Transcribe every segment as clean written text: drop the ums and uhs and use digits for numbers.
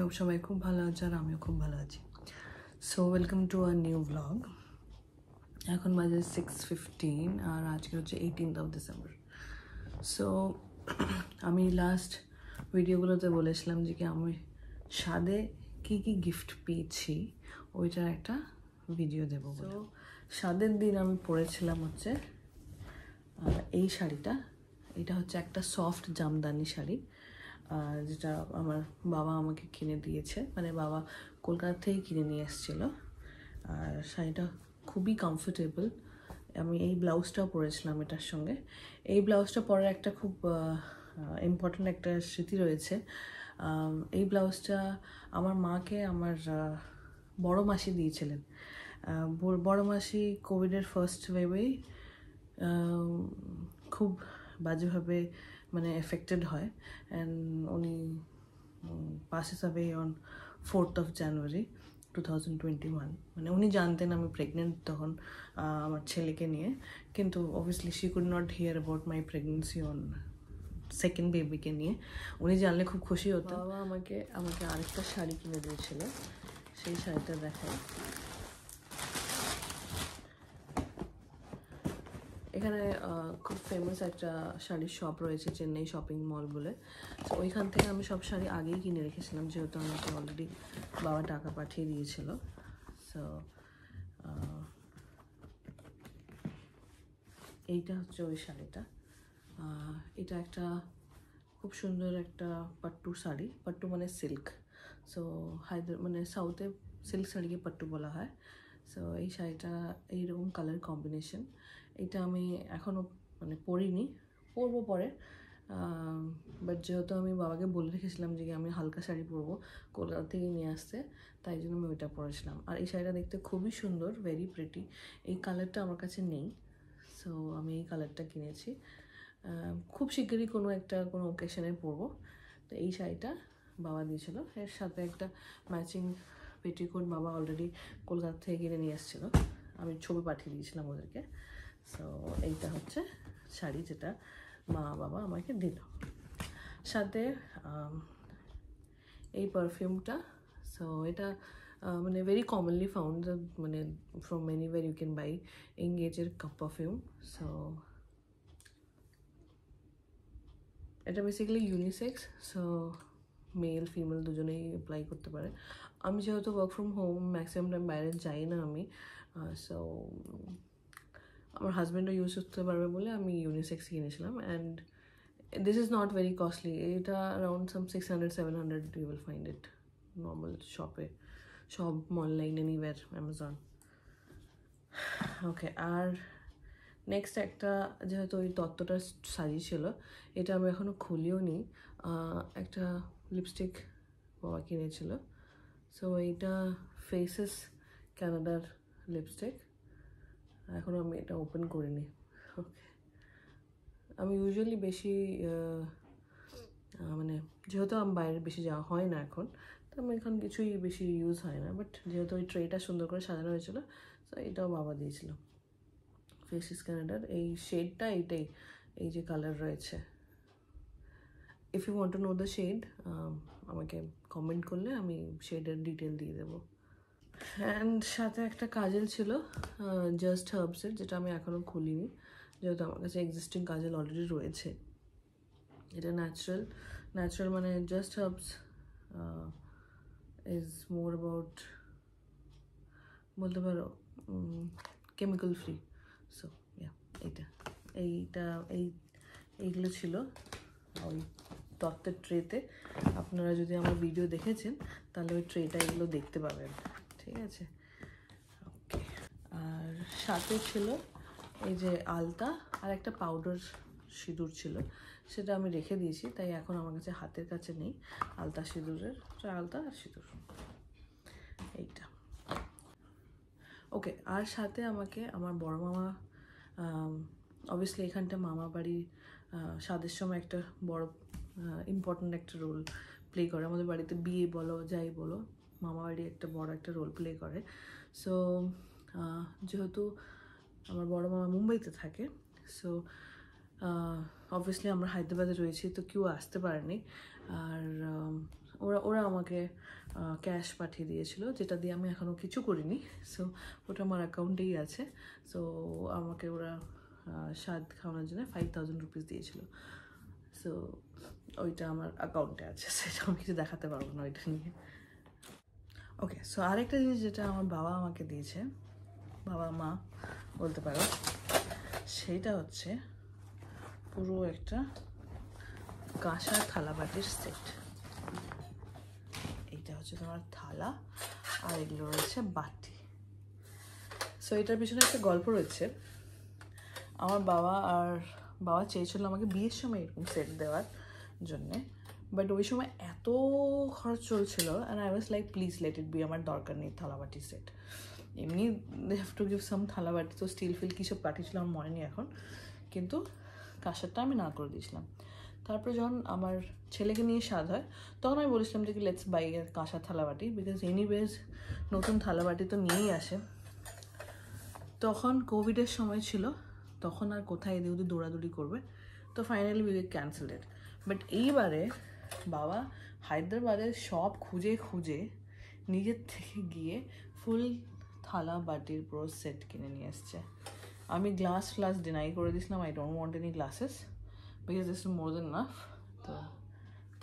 Hope সবাই খুব ভালো আছে আর আমিও খুব ভালো আছি। So welcome to a new blog. এখন বাজে 6:15 আর আজকে হচ্ছে 18th of December। সো আমি লাস্ট ভিডিওগুলোতে বলেছিলাম যে কি আমি স্বাদে কী কী গিফট পেয়েছি ওইটার একটা ভিডিও দেবো। তো স্বাদের দিন আমি পরেছিলাম হচ্ছে এই শাড়িটা। এটা হচ্ছে একটা সফট জামদানি শাড়ি যেটা আমার বাবা আমাকে কিনে দিয়েছে, মানে বাবা কলকাতা থেকেই কিনে নিয়ে এসেছিলো। আর শাড়িটা খুবই কমফোর্টেবল। আমি এই ব্লাউজটাও পরেছিলাম এটার সঙ্গে। এই ব্লাউজটা পরার একটা খুব ইম্পর্ট্যান্ট একটা স্মৃতি রয়েছে। এই ব্লাউজটা আমার মাকে আমার বড় মাসি দিয়েছিলেন। বড় মাসি কোভিডের ফার্স্ট ওয়েভেই খুব বাজেভাবে মানে এফেক্টেড হয়, অ্যান্ড উনি passes away on 4th of January 2021। মানে উনি জানতেন আমি প্রেগনেন্ট তখন আমার ছেলেকে নিয়ে, কিন্তু obviously she could not hear about my pregnancy on second বেবিকে নিয়ে। উনি জানলে খুব খুশি হতো। বাবা আমাকে আরেকটা শাড়ি কিনে দিয়েছিল, সেই শাড়িটা দেখায়। এখানে খুব ফেমাস একটা শাড়ির শপ রয়েছে, চেন্নাই শপিং মল বলে। তো ওইখান থেকে আমি সব শাড়ি আগেই কিনে রেখেছিলাম, যেহেতু আমাকে অলরেডি বাবা টাকা পাঠিয়ে দিয়েছিল। সো এইটা হচ্ছে ওই শাড়িটা। এটা একটা খুব সুন্দর একটা পাট্টু শাড়ি। পাট্টু মানে সিল্ক। সো মানে সাউথে সিল্ক শাড়িকে পাট্টু বলা হয়। সো এই শাড়িটা এইরকম কালার কম্বিনেশন। এটা আমি এখনও মানে পরিনি, পরবো পরে। বাট যেহেতু আমি বাবাকে বলে রেখেছিলাম যে আমি হালকা শাড়ি পরবো, কলকাতা থেকে নিয়ে আসতে, তাই জন্য আমি ওইটা পরেছিলাম। আর এই শাড়িটা দেখতে খুবই সুন্দর, ভেরি প্রিটি। এই কালারটা আমার কাছে নেই, সো আমি এই কালারটা কিনেছি। খুব শিগগিরই কোনো ওকেশনে পরবো। তো এই শাড়িটা বাবা দিয়েছিল, এর সাথে একটা ম্যাচিং পেটিকোট বাবা অলরেডি কলকাতা থেকে কিনে নিয়ে এসেছিলো, আমি ছবি পাঠিয়ে দিয়েছিলাম ওদেরকে। সো এইটা হচ্ছে শাড়ি যেটা মা বাবা আমাকে দিল। সাথে এই পারফিউমটা। সো এটা মানে ভেরি কমনলি ফাউন্ড, মানে from anywhere you can buy এঙ্গেজের পারফিউম। সো এটা basically unisex, so male female দুজনেই অ্যাপ্লাই করতে পারে। আমি যেহেতু work from home, maximum time বাইরে যাই না আমি, সো আমার হাজব্যান্ডও ইউজ করতে পারবে বলে আমি ইউনিসেক্স কিনেছিলাম। And this is not very costly. এটা around some 600-700 you will find it normal শপে, সব অনলাইন এনিওয়্যার, অ্যামাজন। ওকে, আর নেক্সট একটা, যেহেতু ওই তত্ত্বটা সাজিয়েছিল, এটা আমি এখনও খুলিও নি। একটা লিপস্টিক বাবা কিনেছিল। সো এইটা ফেসেস ক্যানাডার লিপস্টিক। এখনও আমি এটা ওপেন করিনি। ওকে, আমি ইউজুয়ালি বেশি মানে যেহেতু আমার বাইরে বেশি যাওয়া হয় না এখন, তো আমি এখন কিছুই বেশি ইউজ হয় না। বাট যেহেতু ওই ট্রেটা সুন্দর করে সাজানো হয়েছিল, তো এটাও বাবা দিয়েছিল। ফেসেস ক্যানাডার এই শেডটা, এইটাই, এই যে কালার রয়েছে। If you want to know the shade, আমাকে কমেন্ট করলে আমি শেডের ডিটেল দিয়ে দেবো। অ্যান্ড সাথে একটা কাজল ছিল জাস্ট হার্বসের, যেটা আমি এখনও খুলিনি, যেহেতু আমার কাছে এক্সিস্টিং কাজল অলরেডি রয়েছে। এটা ন্যাচারাল মানে just herbs is more about, বলতে পারো কেমিক্যাল ফ্রি। সো এইগুলো ছিল ওই তত্ত্বের ট্রেতে। আপনারা যদি আমার ভিডিও দেখেছেন তাহলে ওই ট্রেটা এগুলো দেখতে পাবেন, ঠিক আছে? ওকে, আর সাথে ছিল এই যে আলতা আর একটা পাউডার সিঁদুর ছিল, সেটা আমি রেখে দিয়েছি, তাই এখন আমার কাছে হাতের কাছে নেই আলতা সিঁদুরের, আলতা আর সিঁদুর এইটা। ওকে, আর সাথে আমাকে আমার বড় মামা, অবভিয়াসলি এখানটা মামা বাড়ি স্বাদের সময় একটা বড় ইম্পর্ট্যান্ট একটা রোল প্লে করে। আমাদের বাড়িতে বিয়ে বলো যাই বলো, মামা বাড়ি একটা বড় একটা রোল প্লে করে। সো যেহেতু আমার বড় মামা মুম্বাইতে থাকে, সো অবভিয়াসলি আমরা হায়দ্রাবাদে রয়েছি, তো কেউ আসতে পারেনি। আর ওরা আমাকে ক্যাশ পাঠিয়ে দিয়েছিল, যেটা দিয়ে আমি এখনও কিছু করিনি। সো ওটা আমার অ্যাকাউন্টেই আছে। সো আমাকে ওরা স্বাদ খাওয়ানোর জন্য 5000 রুপিস দিয়েছিল। সো ওইটা আমার অ্যাকাউন্টে আছে, সেটা আমি কিছু দেখাতে পারবো না ওইটা নিয়ে। ওকে, সো আরেকটা জিনিস যেটা আমার বাবা আমাকে দিয়েছে, বাবা মা বলতে পারো, সেইটা হচ্ছে পুরো একটা কাঁসার থালা বাটির সেট। এইটা হচ্ছে তোমার থালা, আর এগুলো রয়েছে বাটি। সো এটার পিছনে একটা গল্প রয়েছে। আমার বাবা চেয়েছিল আমাকে বিয়ের সময় এরকম সেট দেওয়ার জন্যে, বাট ওই সময় এত খরচ চলছিল, and I was like please let it be, আমার দরকার নেই থালাবাটি সেট। এমনি they have to give some থালাবাটি, তো স্টিল ফিল কী সব পাঠিয়েছিল আমার মনে নেই এখন, কিন্তু কাঁসারটা আমি না করে দিয়েছিলাম। তারপরে যখন আমার ছেলেকে নিয়ে স্বাদ হয়, তখন আমি বলেছিলাম যে কি লেটস বাই কাঁসার থালাবাটি, বিকজ এনিওয়েজ নতুন থালাবাটি তো নিয়েই আসে। তখন কোভিডের সময় ছিল, তখন আর কোথায় এদিক ওদিক দৌড়াদৌড়ি করবে, তো finally we cancel it. But এইবারে বাবা হায়দ্রাবাদের সব খুঁজে খুঁজে নিজের থেকে গিয়ে ফুল থালা বাটির পুরো সেট কিনে নিয়ে এসছে। আমি গ্লাস ডিনাই করে দিয়েছিলাম, I don't want any glasses because this is more than enough. তো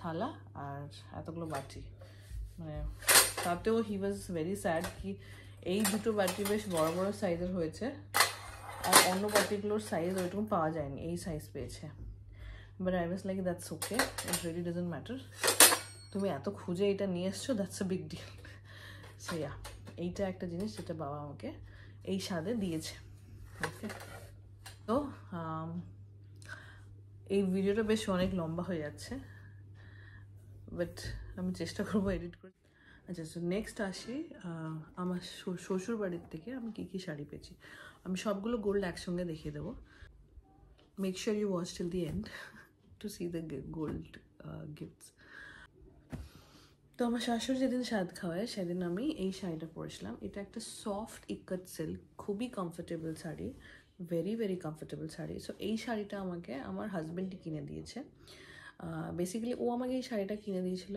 থালা আর এতগুলো বাটি, মানে তাতেও হি ওয়াজ ভেরি স্যাড কি এই দুটো বাটি বেশ বড় বড় সাইজের হয়েছে, আর অন্য বাটিগুলোর সাইজ ওইরকম পাওয়া যায়নি, এই সাইজ পেয়েছে। But I was like that's okay, it really doesn't matter, তুমি এত খুঁজে এটা নিয়ে এসছো, that's a big deal. So yeah, এইটা একটা জিনিস যেটা বাবা আমাকে এই স্বাদে দিয়েছে। ওকে, তো এই ভিডিওটা বেশ অনেক লম্বা হয়ে যাচ্ছে, বাট আমি চেষ্টা করবো এডিট করে। আচ্ছা, সো নেক্সট আসি আমার শ্বশুর বাড়ির থেকে আমি কী কী শাড়ি পেয়েছি। আমি সবগুলো গোল্ড একসঙ্গে দেখিয়ে দেবো। Make sure you watch till the end to see the gold gifts. তো আমার শাশুড়ি যেদিন স্বাদ খাওয়ায় সেদিন আমি এই শাড়িটা পরেছিলাম। এটা একটা সফট ইকত সিল্ক, খুবই comfortable sari, very very comfortable sari. So এই শাড়িটা আমাকে আমার হাজব্যান্ডই কিনে দিয়েছে। বেসিক্যালি ও আমাকে এই শাড়িটা কিনে দিয়েছিল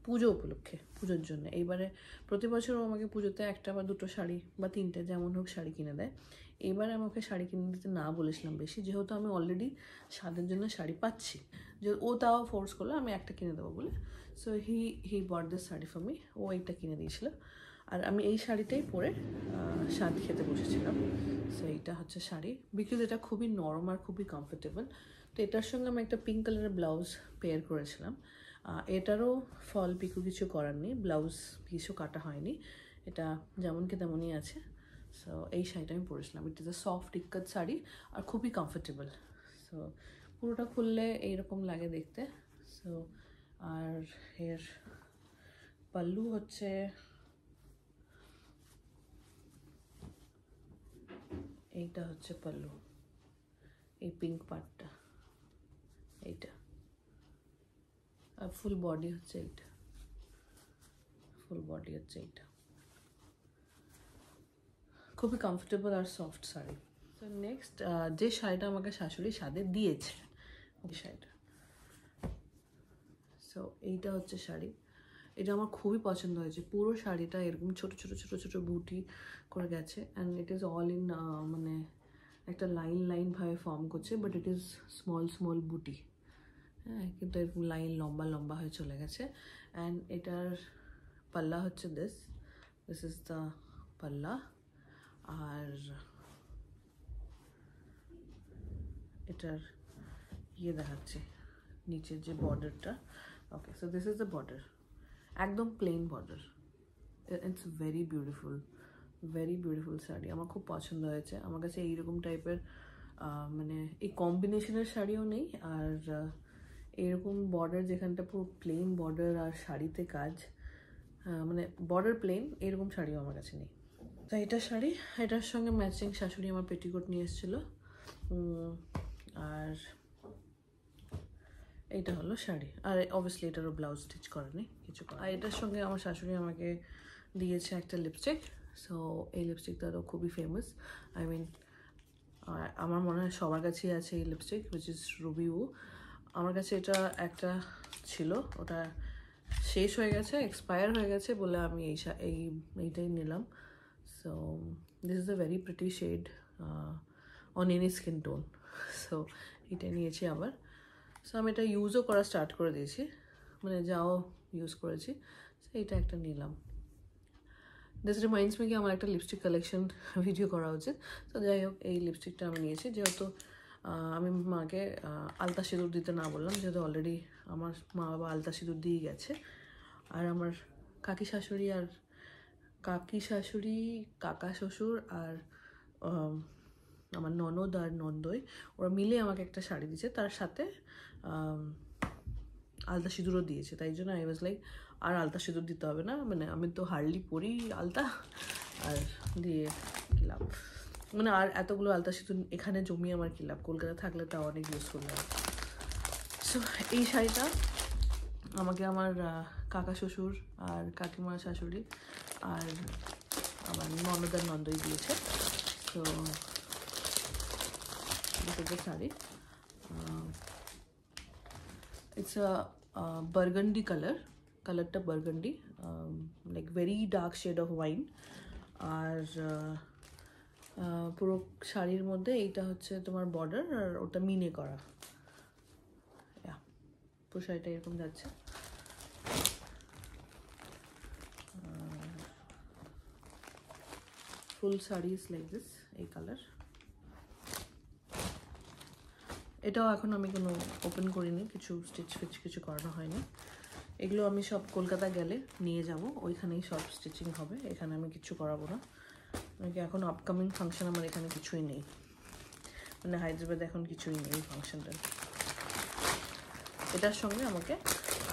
পুজো উপলক্ষে, পুজোর জন্য। এইবারে প্রতি বছর ও আমাকে পুজোতে একটা বা দুটো শাড়ি বা তিনটে যেমন হোক শাড়ি কিনে দেয়। এবারে আমাকে শাড়ি কিনে দিতে না বলেছিলাম বেশি, যেহেতু আমি অলরেডি স্বাদের জন্য শাড়ি পাচ্ছি, যে ও তাও ফোর্স করলো আমি একটা কিনে দেবো বলে। So he bought this sari for me, ও এইটা কিনে দিয়েছিল। আর আমি এই শাড়িটাই পরে স্বাদ খেতে বসেছিলাম। সো এইটা হচ্ছে শাড়ি, বিকজ এটা খুবই নরম আর খুবই কমফোর্টেবল। তো এটার সঙ্গে আমি একটা পিঙ্ক কালারের ব্লাউজ পেয়ার করেছিলাম। এটারও ফল পিকু কিছু করার নেই, ব্লাউজ কিছু কাটা হয়নি, এটা যেমনকে তেমনই আছে। সো এই শাড়িটা আমি পরেছিলাম। It is a soft ikat sari আর খুবই কমফোর্টেবল। সো পুরোটা খুললে এইরকম লাগে দেখতে। সো আর এর পাল্লু হচ্ছে এইটা, হচ্ছে পাল্লু, এই পিঙ্ক পার্টটা এইটা, আর ফুল বডি হচ্ছে এইটা, ফুল বডি হচ্ছে এইটা। খুবই কমফোর্টেবল আর সফট শাড়ি। তো নেক্সট যে শাড়িটা আমাকে শাশুড়ি স্বাদে দিয়েছে, ওই শাড়িটা। সো এইটা হচ্ছে শাড়ি, এটা আমার খুবই পছন্দ হয়েছে। পুরো শাড়িটা এরকম ছোট ছোট ছোট ছোট বুটি করে গেছে, and it is all in মানে একটা লাইনভাবে ফর্ম করছে, বাট ইট ইজ স্মল বুটি, হ্যাঁ, কিন্তু এরকম লাইন লম্বা হয়ে চলে গেছে। অ্যান্ড এটার পাল্লা হচ্ছে দিস ইজ দ্য পাল্লা, আর এটার দেখাচ্ছি নিচের যে বর্ডারটা। Okay, so this is the border, একদম plain border. It's very beautiful sari, আমার খুব পছন্দ হয়েছে। আমার কাছে এইরকম টাইপের মানে এই কম্বিনেশনের শাড়িও নেই, আর এরকম বর্ডার যেখানটা পুরো প্লেন বর্ডার আর শাড়িতে কাজ, মানে বর্ডার প্লেন, এরকম শাড়িও আমার কাছে নেই। তো এটা শাড়ি, এটার সঙ্গে ম্যাচিং শাশুড়ি আমার পেটিকোট নিয়ে এসেছিলো, আর এইটা হলো শাড়ি। আর অবভিয়াসলি এটারও ব্লাউজ স্টিচ করা নেই কিছু। আর এটার সঙ্গে আমার শাশুড়ি আমাকে দিয়েছে একটা লিপস্টিক। সো এই লিপস্টিকটা তো খুবই ফেমাস, আই মিন আমার মনে হয় সবার কাছেই আছে এই লিপস্টিক, উইচ ইজ রুবি উ। আমার কাছে এটা একটা ছিল, ওটা শেষ হয়ে গেছে, এক্সপায়ার হয়ে গেছে বলে আমি এইটাই নিলাম। So this is a very pretty shade on any skin tone. So এটা নিয়েছি আবার। সো আমি এটা ইউজও করা স্টার্ট করে দিয়েছি, মানে যাও ইউজ করেছি। সো এইটা একটা নিলাম। দিস রিমাইন্ডস মি কি আমার একটা লিপস্টিক কালেকশন ভিডিও করা উচিত। তো যাই হোক, এই লিপস্টিকটা আমি নিয়েছি যেহেতু আমি মাকে আলতা সিঁদুর দিতে না বললাম, যেহেতু অলরেডি আমার মা বাবা আলতা সিঁদুর দিয়ে গেছে। আর আমার কাকি শাশুড়ি, কাকা শ্বশুর আর আমার ননদ আর নন্দই ওরা মিলে আমাকে একটা শাড়ি দিয়েছে, তার সাথে আলতা সিঁদুরও দিয়েছে। তাই জন্য আই ওয়াজ লাইক আর আলতা সিঁদুর দিতে হবে না, মানে আমি তো হার্ডলি পরি আলতা, আর দিয়ে কী লাভ, মানে আর এতগুলো আলতা সিঁদুর এখানে জমিয়ে আমার কী লাভ, কলকাতা থাকলে তাও অনেক ইউজফুল হয়। সো এই শাড়িটা আমাকে আমার কাকা শ্বশুর আর কাকিমা শাশুড়ি আর আমার ননদ আর নন্দই দিয়েছে। তো this is the saree. It's a burgundy colorটা burgundy, like very dark shade of wine. আর পুরো শাড়ির মধ্যে এইটা হচ্ছে তোমার বর্ডার, আর ওটা মিনে করা। পুরো শাড়িটা এরকম যাচ্ছে। ফুল শাড়ি ইজ লাইক দিস, এই কালার। এটাও এখন আমি কোনো ওপেন করিনি, কিছু স্টিচ কিছু করানো হয়নি। এগুলো আমি সব কলকাতা গেলে নিয়ে যাব, ওইখানেই সব স্টিচিং হবে, এখানে আমি কিছু করাবো না। এখন আপকামিং ফাংশন আমার এখানে কিছুই নেই, মানে হায়দ্রাবাদে এখন কিছুই নেই ফাংশনটা। এটার সঙ্গে আমাকে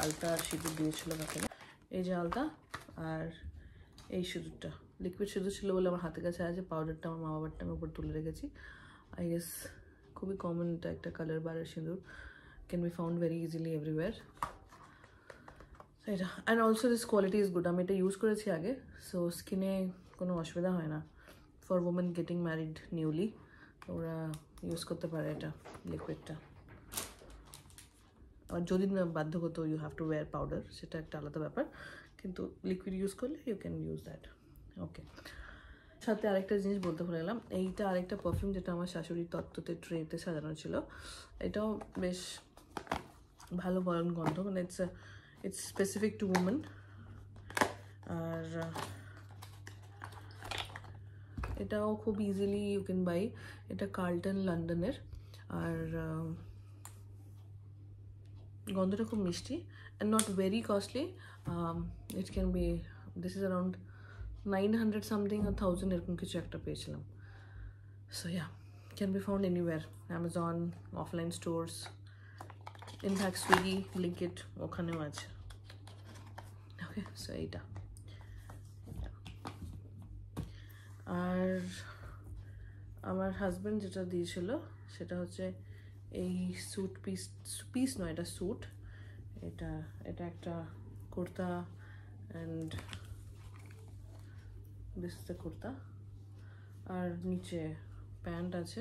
আলতা আর সিঁদুর দিয়েছিল কাকিমা। এই যে আলতা আর এই সিঁদুরটা, লিকুইড সিঁদুর ছিল বলে আমার হাতের কাছে আছে, পাউডারটা আমার মা বাবারটা আমি উপর তুলে রেখেছি। আই গেস খুবই কমন এটা একটা কালার বারের sindoor, can be found very easily everywhere. এটা and also this quality is good, আমি এটা ইউজ করেছি আগে, সো স্কিনে কোনো অসুবিধা হয় না। For women getting married newly ওরা ইউজ করতে পারে এটা লিকুইডটা। আর যদি না বাধ্যগত you have to wear powder, সেটা একটা আলাদা ব্যাপার, কিন্তু লিকুইড ইউজ করলে you can use that. Okay, সাথে আরেকটা জিনিস বলতে ভুলে গেলাম, এইটা আরেকটা পারফিউম যেটা আমার শাশুড়ির তত্ত্বতে ট্রেতে সাজানো ছিল, এটাও বেশ ভালো গরম গন্ধ, মানে ইটস স্পেসিফিক টু উমেন। আর এটাও খুব ইজিলি ইউ ক্যান বাই, এটা কার্লটন লন্ডনের। আর গন্ধটা খুব মিষ্টি and not very costly. It can be, this is around 900 something আর 1000 এরকম কিছু একটা পেয়েছিলাম। So yeah, can be found anywhere, Amazon, offline stores, in fact Swiggy, Blinkit ওখানেও আছে। ওকে, সো এইটা। আর আমার হাজব্যান্ড যেটা দিয়েছিল সেটা হচ্ছে এই স্যুট পিস নয়, এটা স্যুট, এটা একটা kurta and this is the kurta, আর নিচে প্যান্ট আছে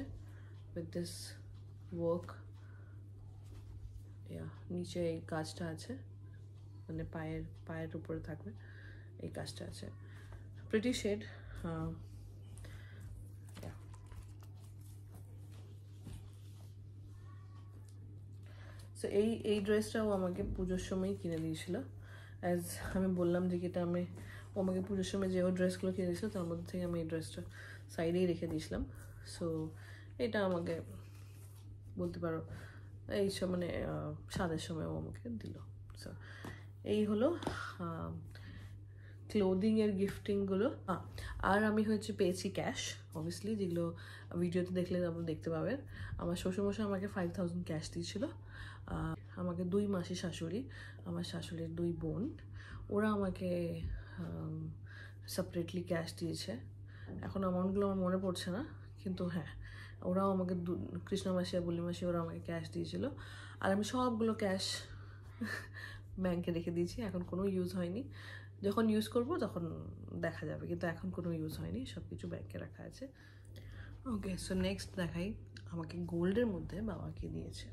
উইথ দিস ওয়ার্ক। নিচে এই কাজটা আছে, মানে পায়ের উপরে থাকবে এই কাজটা আছে, প্রিটি শেড। সো এই ড্রেসটাও আমাকে পুজোর সময় কিনে দিয়েছিল। অ্যাজ আমি বললাম যে এটা ও আমাকে পুজোর সময় যে ড্রেসগুলো কিনে দিয়েছিল তার মধ্যে থেকে আমি এই ড্রেসটা সাইডেই রেখে দিয়েছিলাম। সো এটা আমাকে বলতে পারো এই সব মানে স্বাদের সময় ও আমাকে দিল। সো এই হলো ক্লোদিংয়ের গিফটিংগুলো। আর আমি পেয়েছি ক্যাশ, অবভিয়াসলি, যেগুলো ভিডিওতে দেখলে আপনারা দেখতে পাবেন। আমার শ্বশুরমশাই আমাকে 5000 ক্যাশ দিয়েছিল। আমাকে 2 মাসি শাশুড়ি, আমার শাশুড়ির 2 বোন, ওরা আমাকে সেপারেটলি ক্যাশ দিয়েছে। এখন অ্যামাউন্টগুলো আমার মনে পড়ছে না, কিন্তু হ্যাঁ, ওরাও আমাকে কৃষ্ণ মাসি আর বলি মাসি ওরা আমাকে ক্যাশ দিয়েছিল। আর আমি সবগুলো ক্যাশ ব্যাংকে রেখে দিয়েছি, এখন কোনো ইউজ হয়নি। যখন ইউজ করব তখন দেখা যাবে, কিন্তু এখন কোনো ইউজ হয়নি, সব কিছু ব্যাংকে রাখা আছে। ওকে, সো নেক্সট দেখাই আমাকে গোল্ডের মধ্যে বাবাকে দিয়েছে।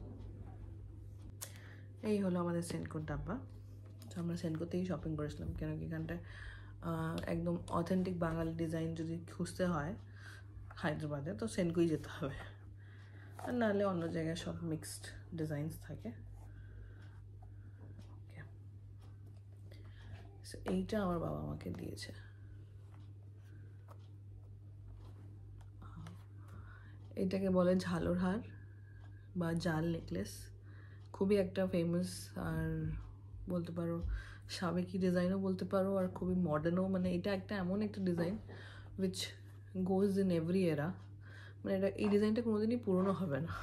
এই হলো আমাদের সেনকোর ডাব্বা। তো আমরা সেনকোতেই শপিং করেছিলাম, কেন কি এখানটায় একদম অথেন্টিক বাঙালি ডিজাইন যদি খুঁজতে হয় হায়দ্রাবাদে তো সেনকোই যেতে হবে, আর নাহলে অন্য জায়গায় সব মিক্সড ডিজাইনস থাকে। এইটা আমার বাবা আমাকে দিয়েছে। এটাকে বলে ঝালর হার বা জাল নেকলেস, খুবই একটা ফেমাস, আর বলতে পারো সাবেকি ডিজাইনও বলতে পারো, আর খুবই মডার্নও। মানে এটা একটা এমন একটা design which goes in every এরা, মানে এটা এই ডিজাইনটা কোনোদিনই পুরনো হবে না।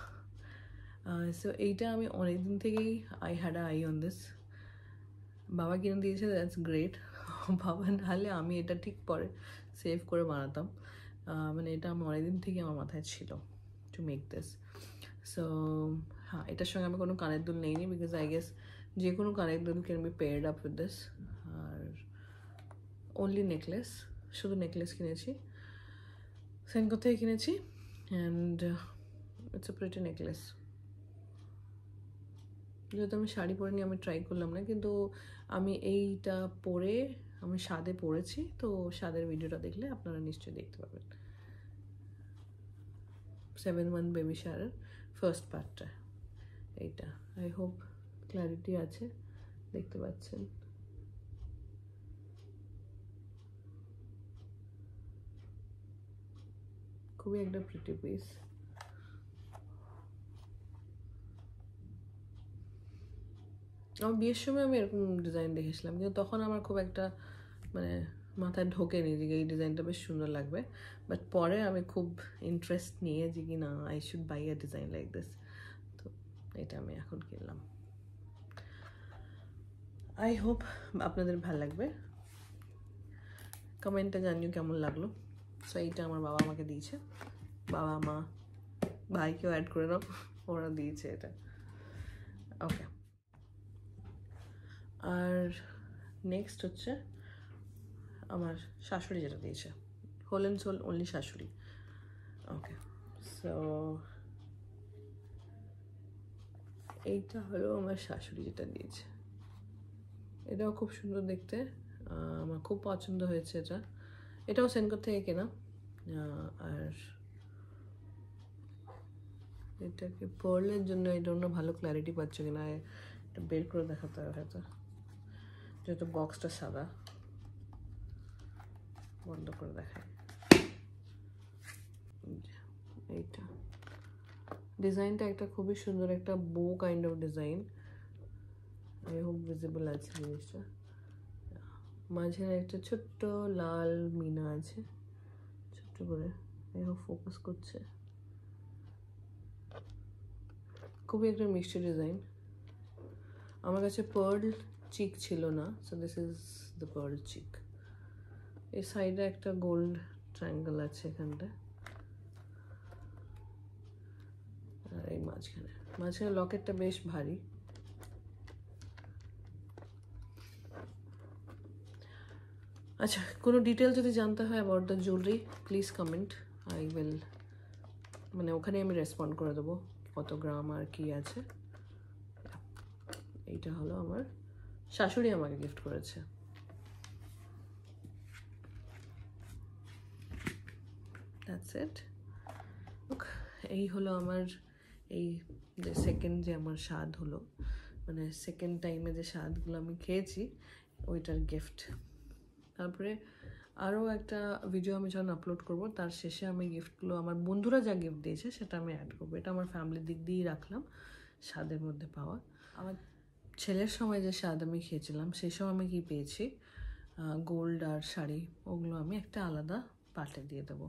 সো এইটা আমি অনেকদিন থেকেই I had I on this, বাবা কিনে দিয়েছে, দ্যাটস গ্রেট। বাবা নাহলে আমি এটা ঠিক পরে সেভ করে বানাতাম, মানে এটা আমি অনেকদিন থেকে আমার মাথায় ছিল টু মেক দিস। সো হ্যাঁ, এটার সঙ্গে আমি কোনো কানের দুল নেইনি, বিকজ আই গেস যে কোনো কানের দুল can be paired up with this. আর অনলি নেকলেস, শুধু নেকলেস কিনেছি, সেনকো থেকে কিনেছি, and it's a pretty necklace. যেহেতু আমি শাড়ি পরে নিয়ে আমি ট্রাই করলাম না, কিন্তু আমি এইটা পরে আমি সাদে পরেছি, তো সাদের ভিডিওটা দেখলে আপনারা নিশ্চয়ই দেখতে পাবেন। 7 month বেবি শাওয়ারের ফার্স্ট পার্টটা এইটা। আই হোপ ক্ল্যারিটি আছে, দেখতে পাচ্ছেন। খুবই একটা প্রিটি পিস। আমার বিয়ের সময় আমি এরকম ডিজাইন দেখেছিলাম, কিন্তু তখন আমার খুব একটা মানে মাথায় ঢোকেনি যে এই ডিজাইনটা বেশ সুন্দর লাগবে, বাট পরে আমি খুব ইন্টারেস্ট নিয়ে যে কি না I should buy a design like this, তো এটা আমি এখন কিনলাম। আই হোপ আপনাদের ভালো লাগবে, কমেন্টে জানিও কেমন লাগলো। সো এইটা আমার বাবা আমাকে দিয়েছে, বাবা মা ভাইকেও অ্যাড করে নাও, ওরা দিয়েছে এটা। ওকে, আর নেক্সট হচ্ছে আমার শাশুড়ি যেটা দিয়েছে, হোল অ্যান্ড সোল অনলি শাশুড়ি। ওকে, সো এইটা হলো আমার শাশুড়ি যেটা দিয়েছে, এটাও খুব সুন্দর দেখতে, আমার খুব পছন্দ হয়েছে এটা। এটাও সেনকো থেকে কেনা, আর এটাকে পরলের জন্য এই জন্য ভালো ক্ল্যারিটি পাচ্ছে কিনা, এটা বের করে দেখাতে হবে হয়তো, যেহেতু বক্সটা সাদা। বন্ধ করে দেখায়, এইটা ডিজাইনটা একটা খুবই সুন্দর একটা বো kind of design. I hope visible আছে জিনিসটা। মাঝে একটা ছোট্ট লাল মিনা আছে ছোট্ট করে, আই হোপ ফোকাস করছে। খুবই একটা মিষ্টি ডিজাইন। আমার কাছে পার্ল চিক ছিল না, so this is the pearl chic. এই সাইডে একটা গোল্ড ট্রায়াঙ্গেল আছে এখানটা, আর এই মাঝখানে লকেটটা বেশ ভারী। আচ্ছা, কোনো ডিটেল যদি জানতে হয় about the jewellery please comment, I will, মানে ওখানে আমি রেসপন্ড করে দেবো কত গ্রাম আর কি আছে। এইটা হলো আমার শাশুড়ি আমাকে গিফট করেছে। That's it. এই হলো আমার এই যে সেকেন্ড যে আমার স্বাদ হলো, মানে সেকেন্ড টাইমে যে স্বাদগুলো আমি খেয়েছি ওইটার গিফট। তারপরে আরও একটা ভিডিও আমি যখন আপলোড করব তার শেষে আমি গিফটগুলো আমার বন্ধুরা যা গিফট দিয়েছে সেটা আমি অ্যাড করবো। এটা আমার ফ্যামিলির দিক দিয়েই রাখলাম স্বাদের মধ্যে পাওয়া। আমার ছেলের সময় যে স্বাদ আমি খেয়েছিলাম সেই সময় আমি কী পেয়েছি, গোল্ড আর শাড়ি, ওগুলো আমি একটা আলাদা পার্টে দিয়ে দেবো।